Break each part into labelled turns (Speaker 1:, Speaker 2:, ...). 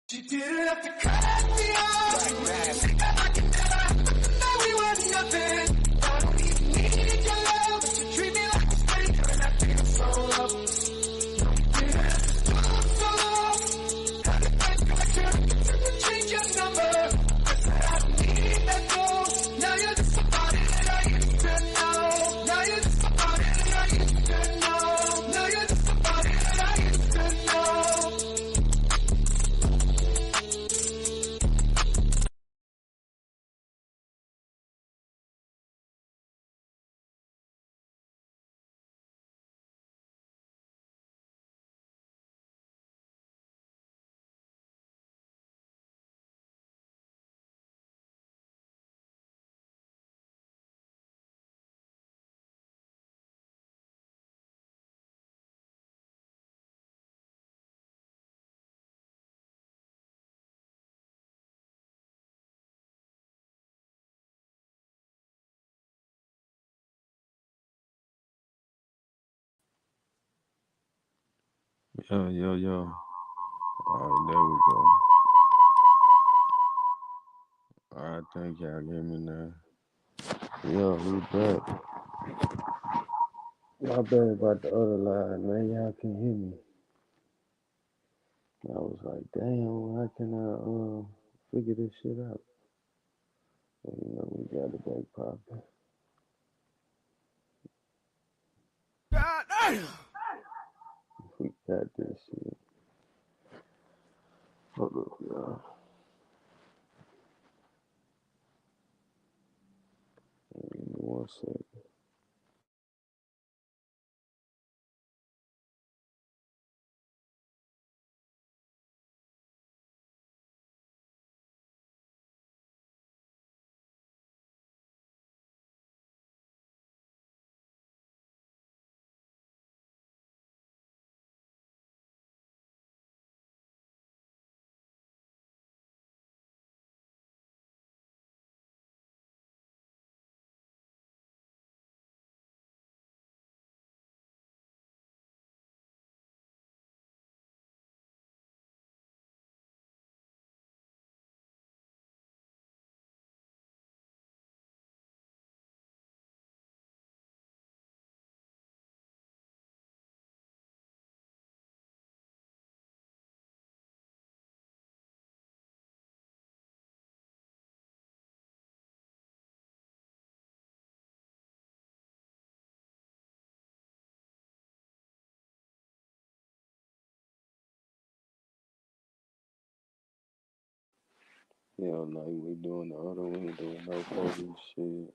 Speaker 1: She didn't have to cut me off. Think that I can never know we were nothing. I don't even need your love, but you treat me like a stranger, and I feel so low. You didn't have to talk so long. Had to find you, change your number. I said I don't need that gold. Now you're just somebody that I used to know. Now you're just somebody that I used to know. Now you're just somebody that I used to know.
Speaker 2: Yo, yo, yo. Alright, there we go. Alright, thank y'all. Hear me now. Yo, we back. Y'all bad about the other line, man. Y'all can hear me. I was like, damn, how can I figure this shit out? Well, we got it back popping.
Speaker 1: God damn!
Speaker 2: We got this shit. Hold up, y'all. Give me 1 second. Yeah, like we doing the other one, doing no police shit.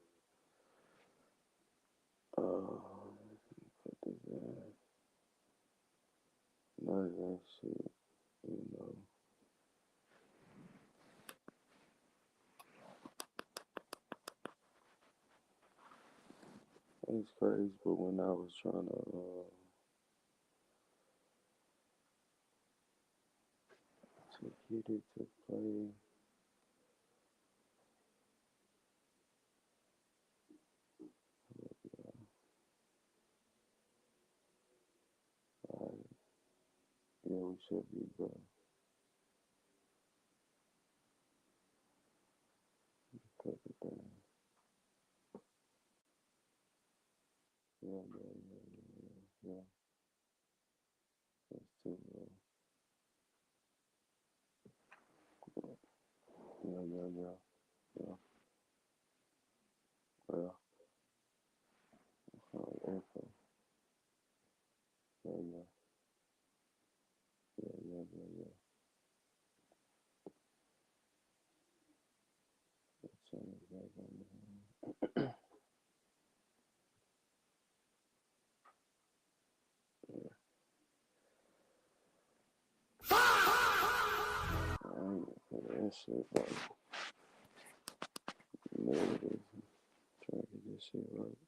Speaker 2: Put this in. None of that shit, you know. It's crazy, but when I was trying to get it to play, alright, yeah, we should be good. Cut it down. Yeah, yeah, yeah, yeah, yeah. Yeah, that's too low. Yeah, yeah, yeah, yeah, yeah. Info. Yeah, yeah, yeah, yeah, yeah, yeah. Let's change back on there. Yeah, I ain't gonna put that shit right. There it is. Trying to get this shit right.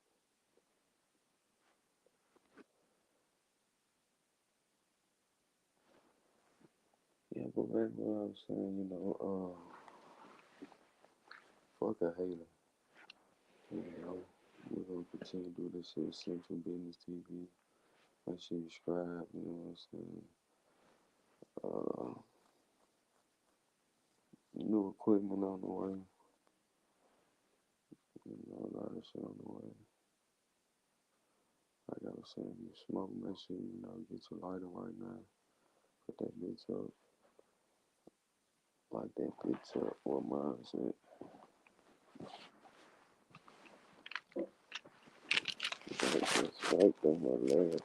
Speaker 2: Yeah, but back what I was saying, fuck a hater. You know, we're gonna continue to do this shit, Central Business TV. Make sure you subscribe, you know what I'm saying? Uh, equipment on the way. You know, a lot of shit on the way. Like I was saying, you smoke, make sure you know get your lighter right now. Put that bitch up. Like that bitch up. What mine said. Just fucked on my leg.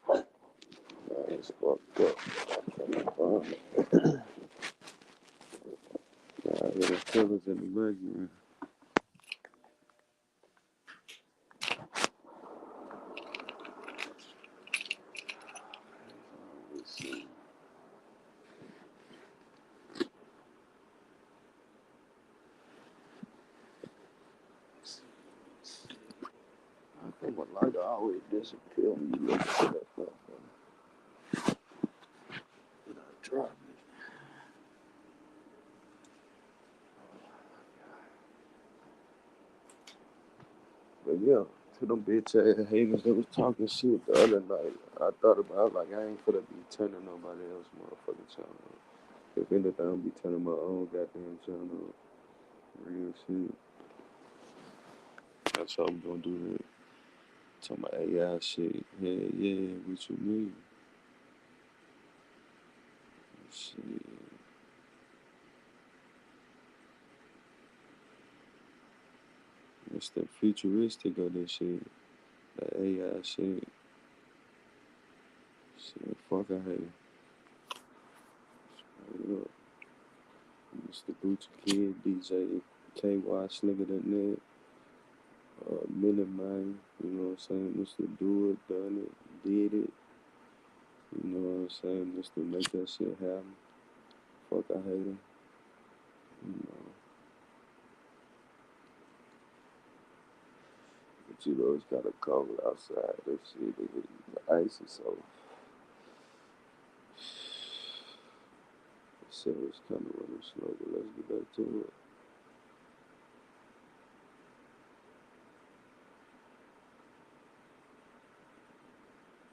Speaker 2: Nah, it's fucked up. I hear the killers in the background. Let's see. I think my lighter always disappear when you look at that motherfucker. And I drop it. But yeah, to them bitch ass haters that was talking shit the other night, I thought about like I ain't finna be turning nobody else motherfucking channel. If anything, I'll be turning my own goddamn channel. Real shit. That's how I'm gonna do that. Talking about AI shit. Yeah, yeah, what you mean? Shit. It's the futuristic of this shit. The AI shit. Shit, fuck, I hate it. Straight up. Mr. Boots Kid, DJ KY, Nigga That Net, Minute Man, you know what I'm saying? Mr. Do It, Done It, Did It, you know what I'm saying? Mr. Make That Shit Happen. Fuck, I hate it. You know. But you know, it's kind of cold outside. That shit, the ice is so. So it's kind of running slow, but let's get back to it.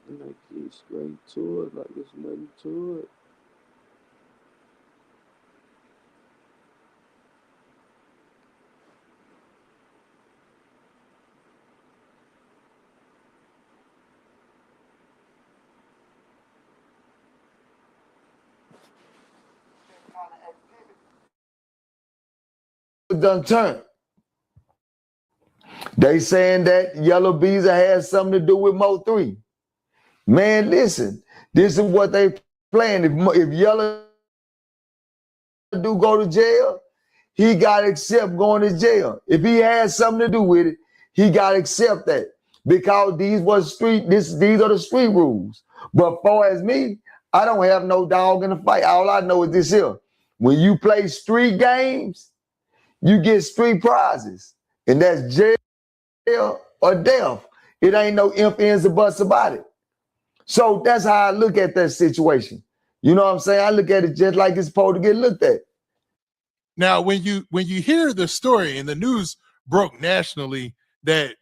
Speaker 2: And I get straight to it, like there's nothing to it.
Speaker 3: Done turned. They saying that Yellow Beezy has something to do with Mo3. Man, listen, this is what they playing. If Yellow do go to jail, he got to accept going to jail. If he has something to do with it, he got to accept that because these are the street rules. But far as me, I don't have no dog in the fight. All I know is this here: when you play street games, you get street prizes, and that's jail or death. It ain't no ifs, ands, or buts about it. So that's how I look at that situation. You know what I'm saying? I look at it just like it's supposed to get looked at.
Speaker 4: Now, when you hear the story and the news broke nationally that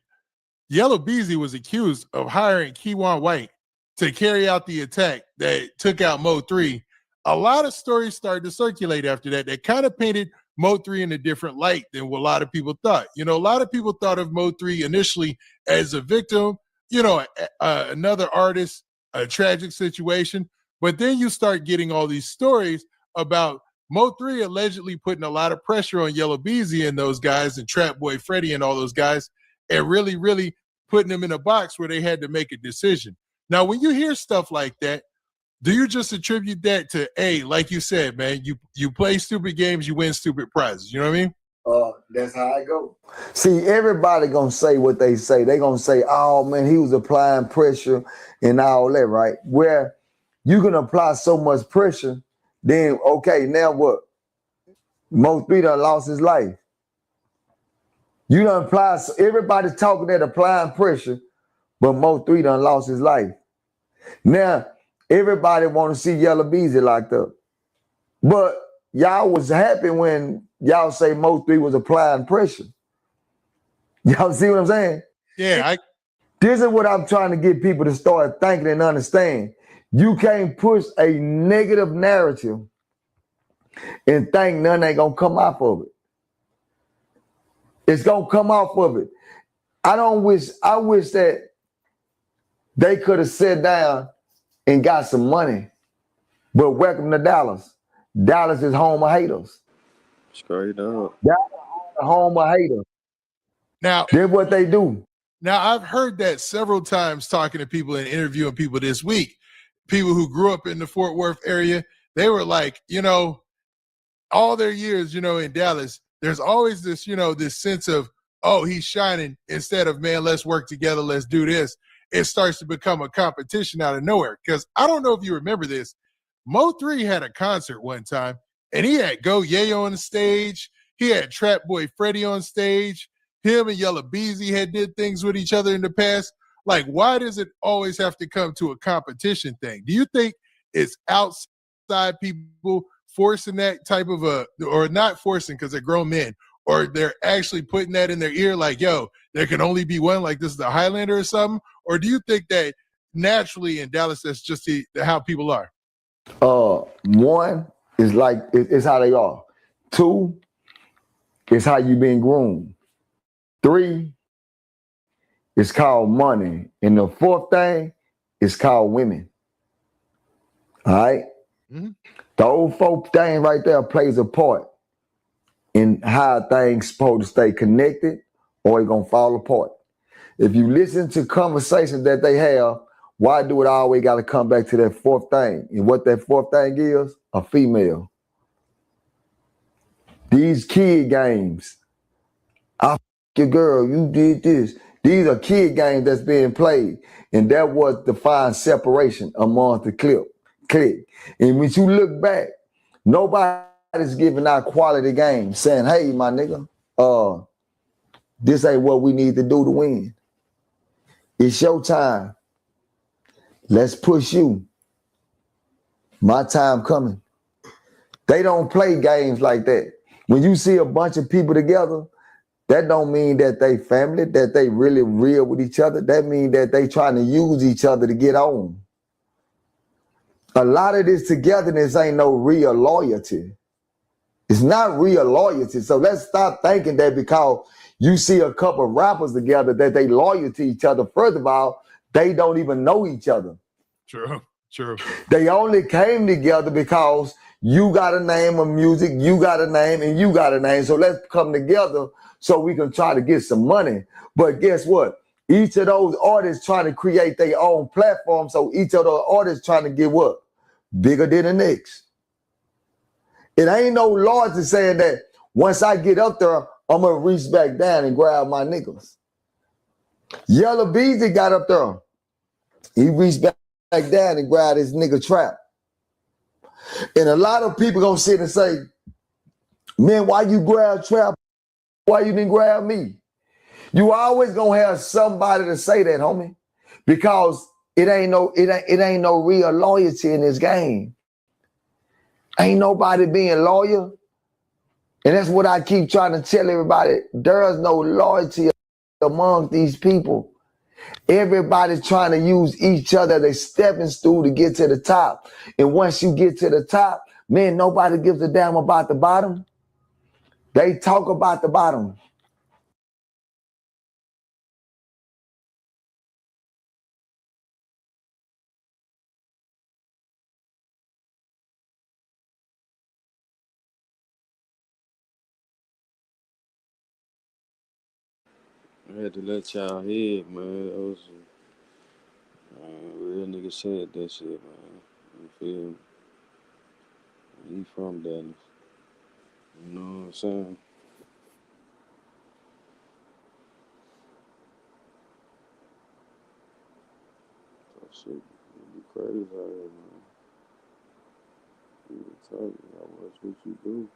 Speaker 4: Yellow Beezy was accused of hiring Keywan White to carry out the attack that took out Mo3, a lot of stories started to circulate after that. That kind of painted Mo3 in a different light than what a lot of people thought. You know, a lot of people thought of Mo3 initially as a victim, you know, another artist, a tragic situation. But then you start getting all these stories about Mo3 allegedly putting a lot of pressure on Yellow Beezy and those guys and Trap Boy Freddy and all those guys, and really, really putting them in a box where they had to make a decision. Now, when you hear stuff like that, do you just attribute that to, like you said, man, you play stupid games, you win stupid prizes. You know what I mean?
Speaker 3: That's how I go. See, everybody gonna say what they say. They gonna say, oh man, he was applying pressure and all that, right? Where you can apply so much pressure, then okay, now what? Mo3 done lost his life. You done apply, everybody's talking that applying pressure, but Mo3 done lost his life. Now, everybody want to see Yella Beezy locked up. But y'all was happy when y'all say Mo3 was applying pressure. Y'all see what I'm saying?
Speaker 4: Yeah.
Speaker 3: This is what I'm trying to get people to start thinking and understand. You can't push a negative narrative and think none ain't gonna come off of it. It's gonna come off of it. I wish that they could have sat down and got some money. But welcome to Dallas. Dallas is home of haters.
Speaker 2: Straight up.
Speaker 3: Dallas is the home of haters.
Speaker 4: Now,
Speaker 3: That's what they do.
Speaker 4: Now, I've heard that several times talking to people and interviewing people this week. People who grew up in the Fort Worth area, they were like, all their years, in Dallas, there's always this, this sense of, oh, he's shining, instead of, man, let's work together, let's do this. It starts to become a competition out of nowhere. Because I don't know if you remember this. Mo3 had a concert one time, and he had Go Yayo on the stage. He had Trap Boy Freddy on stage. Him and Yella Beezy had did things with each other in the past. Like, why does it always have to come to a competition thing? Do you think it's outside people forcing that type of or not forcing because they're grown men, or they're actually putting that in their ear like, yo, there can only be one, like this is the Highlander or something? Or do you think that naturally in Dallas, that's just how people are?
Speaker 3: One is like, it's how they are. Two is how you been groomed. Three is called money. And the fourth thing is called women. All right? Mm-hmm. The old folk thing right there plays a part in how things supposed to stay connected or it's going to fall apart. If you listen to conversations that they have, why do it always got to come back to that fourth thing? And what that fourth thing is? A female. These kid games. I your girl, you did this. These are kid games that's being played. And that was defined separation amongst the clique. And when you look back, nobody's giving out quality games saying, hey, my nigga, this ain't what we need to do to win. It's your time. Let's push you. My time coming. They don't play games like that. When you see a bunch of people together, that don't mean that they family, that they really real with each other. That means that they trying to use each other to get on. A lot of this togetherness ain't no real loyalty. It's not real loyalty. So let's stop thinking that because you see a couple of rappers together that they loyal to each other. First of all, they don't even know each other.
Speaker 4: True.
Speaker 3: They only came together because you got a name of music, you got a name, and you got a name. So let's come together so we can try to get some money. But guess what? Each of those artists trying to create their own platform. So each of those artists trying to get what? Bigger than the next. It ain't no loyalty saying that once I get up there, I'm going to reach back down and grab my niggas. Yella Beezy got up there. He reached back down and grabbed his nigga Trap. And a lot of people gonna sit and say, man, why you grab Trap? Why you didn't grab me? You always gonna have somebody to say that, homie. Because it ain't no real loyalty in this game. Ain't nobody being loyal. And that's what I keep trying to tell everybody. There is no loyalty among these people. Everybody's trying to use each other as a stepping stool to get to the top. And once you get to the top, man, nobody gives a damn about the bottom. They talk about the bottom.
Speaker 2: I had to let y'all hear, man. That was real nigga said that shit, man. You feel me? He from Dallas. You know what I'm saying? That shit be crazy out here, man. You tell you how much what you do.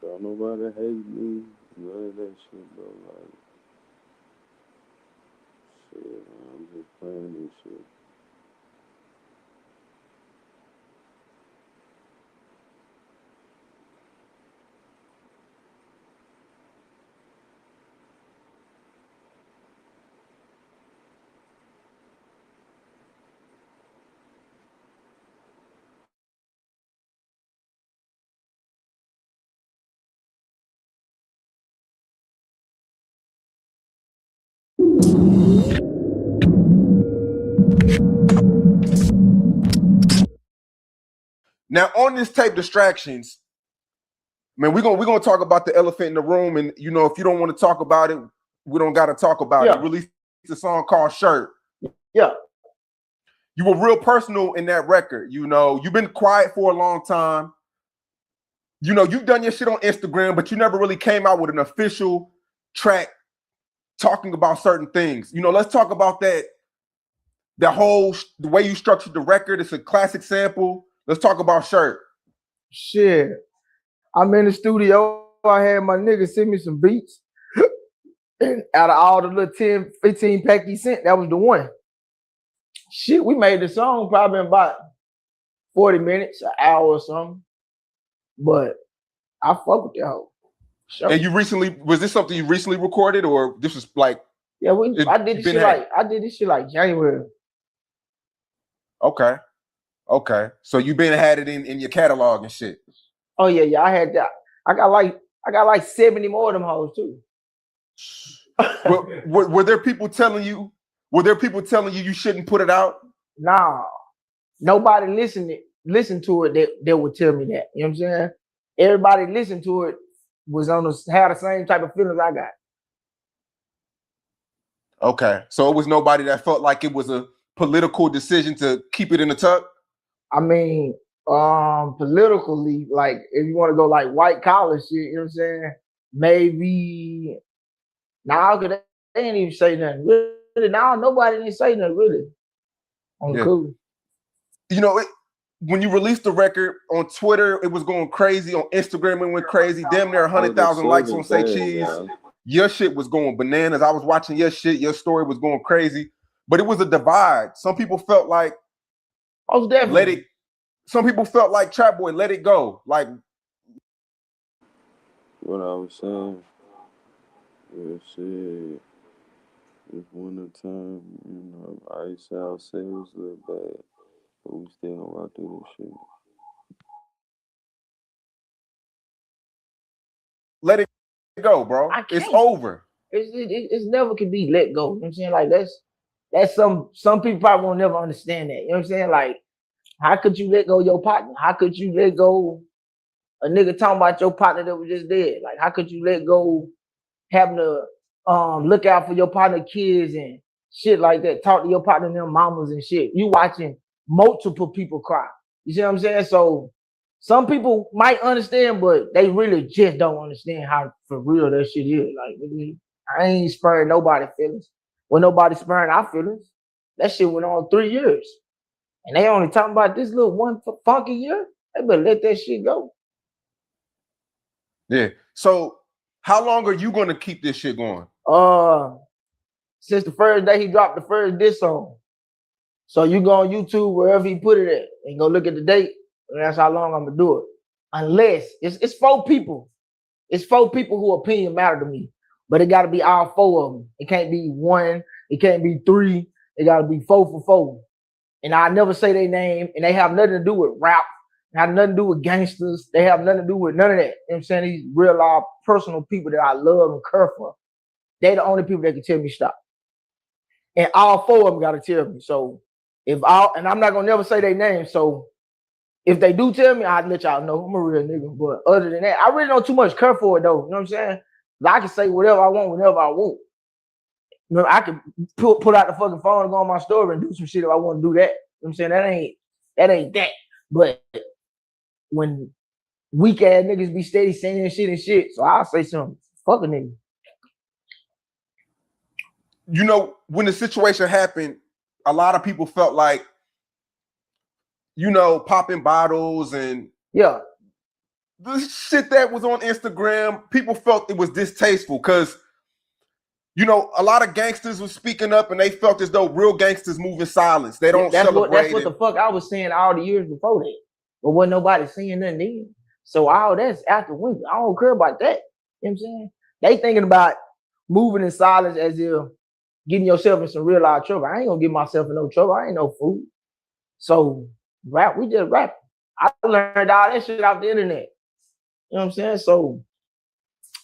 Speaker 2: Don't nobody hate me. None of that shit, bro. Like, shit, man, I'm just playing this shit.
Speaker 5: Now on this tape, Distractions, man, we're gonna talk about the elephant in the room, and you know, if you don't want to talk about it, we don't gotta talk about it. You released a song called Shirt.
Speaker 3: Yeah.
Speaker 5: You were real personal in that record. You know, you've been quiet for a long time. You know, you've done your shit on Instagram, but you never really came out with an official track talking about certain things. You know, let's talk about that. The way you structured the record. It's a classic sample. Let's talk about Shirt.
Speaker 3: Shit. I'm in the studio. I had my nigga send me some beats. And out of all the little 10, 15 pack he sent, that was the one. Shit, we made the song probably in about 40 minutes, an hour or something. But I fuck with that hoe. Sure.
Speaker 5: And was this something you recently recorded, or this was like?
Speaker 3: Yeah, I did this shit like January.
Speaker 5: Okay. So you been had it in your catalog and shit.
Speaker 3: Oh yeah, I had that. I got like 70 more of them hoes too.
Speaker 5: Were there people telling you? Were there people telling you shouldn't put it out?
Speaker 3: Nah, nobody listened to it that would tell me that. You know what I'm saying? Everybody listened to it had the same type of feelings I got.
Speaker 5: Okay, so it was nobody that felt like it was a political decision to keep it in the tuck?
Speaker 3: I mean, politically, like if you want to go like white collar shit, you know what I'm saying? Maybe because they didn't even say nothing. Really, nobody didn't say nothing really. Cool.
Speaker 5: You know, when you released the record on Twitter, it was going crazy. On Instagram, it went crazy. Damn near 100,000 likes on Say Cheese. Your shit was going bananas. I was watching your shit. Your story was going crazy. But it was a divide. Some people felt like, some people felt like Trap Boy, let it go. Like
Speaker 2: what I was saying, yeah, shit. If winter time, you know, ice out sales look bad, but we still gonna rock through this shit.
Speaker 5: let it go, bro. It's over.
Speaker 3: It's never can be let go. You know what I'm saying? Like that's some people probably won't never understand that. You know what I'm saying? Like, how could you let go your partner? How could you let go a nigga talking about your partner that was just dead? Like, how could you let go having to look out for your partner kids and shit like that? Talk to your partner and their mamas and shit. You watching multiple people cry. You see what I'm saying? So some people might understand, but they really just don't understand how for real that shit is. Like, I ain't sparing nobody's feelings. When nobody sparing our feelings, that shit went on 3 years. And they only talking about this little one funky year. They better let that shit go.
Speaker 5: Yeah. So how long are you gonna keep this shit going?
Speaker 3: Since the first day he dropped the first diss song. So you go on YouTube, wherever he put it at, and go look at the date, and that's how long I'm gonna do it. Unless it's 4 people. It's 4 people who opinion matter to me. But it gotta be all 4 of them. It can't be 1, it can't be 3, it gotta be 4 for 4. And I never say their name, and they have nothing to do with rap, they have nothing to do with gangsters, they have nothing to do with none of that. You know what I'm saying? These real life personal people that I love and care for. They the only people that can tell me stop. And all 4 of them gotta tell me. So and I'm not gonna never say their name. So if they do tell me, I'd let y'all know. I'm a real nigga. But other than that, I really don't too much care for it though. You know what I'm saying? I can say whatever I want whenever I want. You know, I can pull out the fucking phone and go on my story and do some shit if I want to do that. You know what I'm saying? That ain't that. But when weak ass niggas be steady saying shit and shit, so I'll say something. Fuck a nigga.
Speaker 5: You know, when the situation happened, a lot of people felt like, you know, popping bottles and the shit that was on Instagram, people felt it was distasteful because, you know, a lot of gangsters were speaking up and they felt as though real gangsters move in silence. They don't celebrate.
Speaker 6: That's what the fuck I was saying all the years before that. But wasn't nobody saying nothing then. So all that's out the window. I don't care about that. You know what I'm saying? They thinking about moving in silence as if getting yourself in some real life trouble. I ain't gonna get myself in no trouble. I ain't no fool. So rap, we just rap. I learned all that shit off the internet. You know what I'm saying? So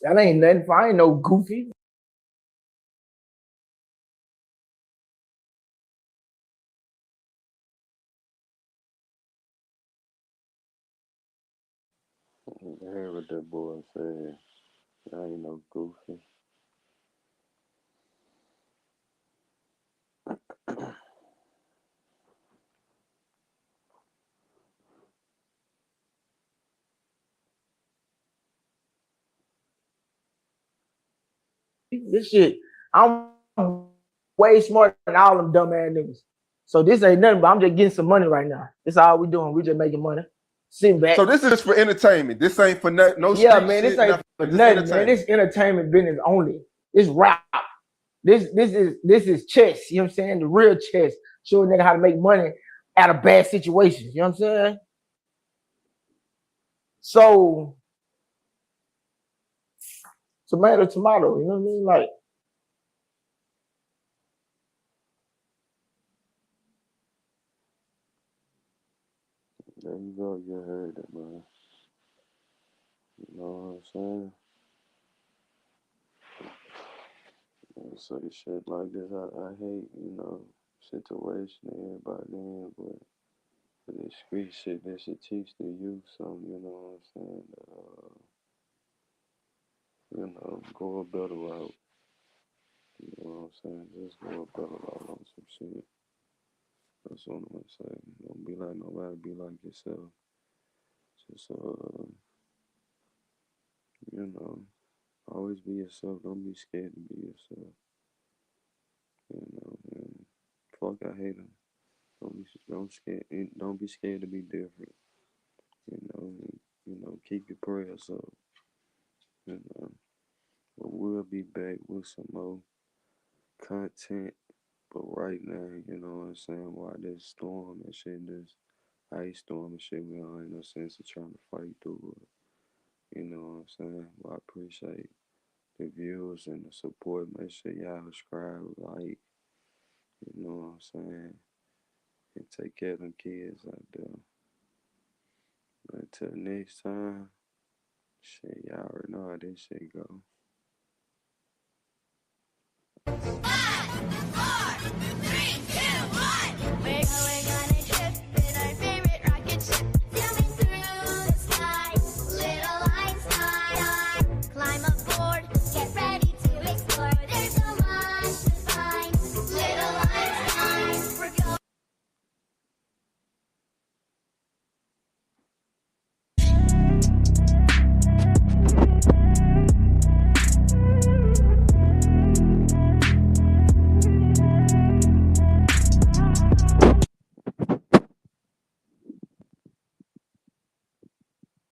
Speaker 6: that ain't nothing. I ain't no goofy.
Speaker 2: I heard what that boy said. I ain't no goofy.
Speaker 6: This shit, I'm way smarter than all them dumb ass niggas. So this ain't nothing, but I'm just getting some money right now. This all we doing. We just making money. Sitting back.
Speaker 5: So this is for entertainment. This ain't for no
Speaker 6: yeah,
Speaker 5: street
Speaker 6: man. This
Speaker 5: shit,
Speaker 6: ain't for nothing, man. This entertainment business only. This rap. This is chess. You know what I'm saying? The real chess. Show a nigga how to make money out of bad situations. You know what I'm saying? So tomato, tomato. You know what I mean? Like.
Speaker 2: There you go, you heard it, man. You know what I'm saying? And so shit like this, I hate, you know, situation everybody in, but for this street shit, this should teach the youth something, you know what I'm saying? You know, go a better route. You know what I'm saying? Just go a better route on some shit. That's what I'm gonna say. Don't be like nobody, be like yourself. Just you know, always be yourself. Don't be scared to be yourself. You know, and fuck, I hate them. Don't be scared to be different. Keep your prayers up. You know, but we'll be back with some more content. But right now, you know what I'm saying? While this storm and shit, this ice storm and shit, we all in no sense of trying to fight through it. You know what I'm saying? Well, I appreciate the views and the support. Make sure y'all subscribe, like, you know what I'm saying? And take care of them kids out there. Until next time, shit, y'all already know how this shit go.